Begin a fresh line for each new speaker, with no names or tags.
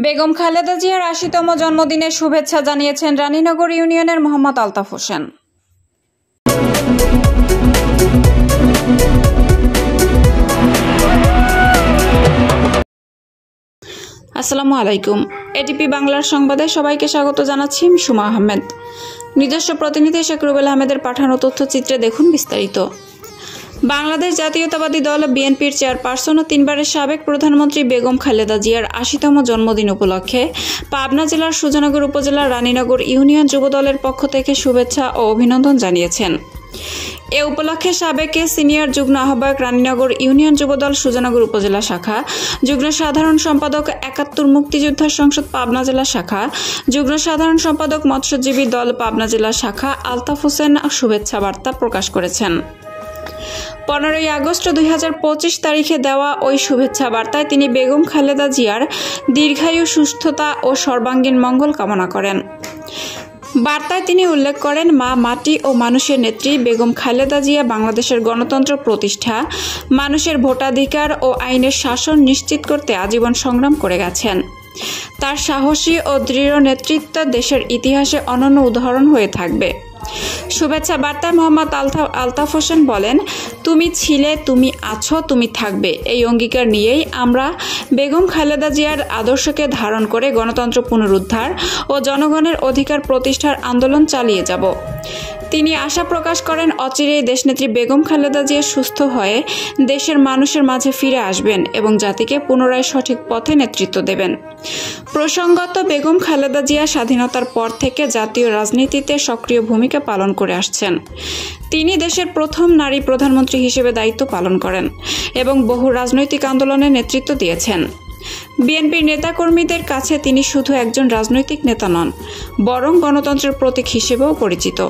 বেগম খালেদা জিয়ার ৮০তম জন্মদিনের শুভেচ্ছা জানিয়েছেন রানীনগর ইউনিয়নের মোহাম্মদ আলতাফ হোসেন। আসসালামু আলাইকুম। এটিপি বাংলার সংবাদে সবাইকে স্বাগত জানাচ্ছি। আমি সুমা আহমেদ। নিজস্ব প্রতিনিধি শেখ রুবেল আহমেদের পাঠানো তথ্যচিত্রে দেখুন বিস্তারিত। বাংলাদেশ জাতীয়তাবাদী দল বিএনপির চেয়ারপারসন ও ৩ বারের সাবেক প্রধানমন্ত্রী বেগম খালেদা জিয়ার ৮০তম জন্মদিন উপলক্ষে পাবনা জেলার সুজানগর উপজেলার রানীনগর ইউনিয়ন যুবদলের পক্ষ থেকে শুভেচ্ছা ও অভিনন্দন জানিয়েছেন। এ উপলক্ষে সাবেক সিনিয়র যুগ্ম আহ্বায়ক রানীনগর ইউনিয়ন যুবদল সুজানগর উপজেলা শাখা, যুগ্ম সাধারণ সম্পাদক ৭১ মুক্তিযোদ্ধা সংসদ পাবনা জেলা শাখা, যুগ্ম সাধারণ সম্পাদক মৎস্যজীবী দল পাবনা জেলা শাখা আলতাফ হোসেন শুভেচ্ছা বার্তা প্রকাশ করেছেন। ১৫ই আগস্ট ২০২৫ তারিখে দেওয়া ওই শুভেচ্ছা বার্তায় তিনি বেগম খালেদা জিয়ার দীর্ঘায়ু, সুস্থতা ও সর্বাঙ্গীন মঙ্গল কামনা করেন। বার্তায় তিনি উল্লেখ করেন, মা মাটি ও মানুষের নেত্রী বেগম খালেদা জিয়া বাংলাদেশের গণতন্ত্র প্রতিষ্ঠা, মানুষের ভোটাধিকার ও আইনের শাসন নিশ্চিত করতে আজীবন সংগ্রাম করে গেছেন। তার সাহসী ও দৃঢ় নেতৃত্ব দেশের ইতিহাসে অনন্য উদাহরণ হয়ে থাকবে। শুভেচ্ছা বার্তায় মোহাম্মদ আলতাফ হোসেন বলেন, তুমি ছিলে, তুমি আছো, তুমি থাকবে। এই অঙ্গীকার নিয়েই আমরা বেগম খালেদা জিয়ার আদর্শকে ধারণ করে গণতন্ত্র পুনরুদ্ধার ও জনগণের অধিকার প্রতিষ্ঠার আন্দোলন চালিয়ে যাব। তিনি আশা প্রকাশ করেন, অচিরেই দেশনেত্রী বেগম খালেদা জিয়া সুস্থ হয়ে দেশের মানুষের মাঝে ফিরে আসবেন এবং জাতিকে পুনরায় সঠিক পথে নেতৃত্ব দেবেন। প্রসঙ্গত, বেগম খালেদা জিয়া স্বাধীনতার পর থেকে জাতীয় রাজনীতিতে সক্রিয় ভূমিকা পালন করে আসছেন। তিনি দেশের প্রথম নারী প্রধানমন্ত্রী হিসেবে দায়িত্ব পালন করেন এবং বহু রাজনৈতিক আন্দোলনে নেতৃত্ব দিয়েছেন। বিএনপির নেতাকর্মীদের কাছে তিনি শুধু একজন রাজনৈতিক নেতা নন, বরং গণতন্ত্রের প্রতীক হিসেবেও পরিচিত।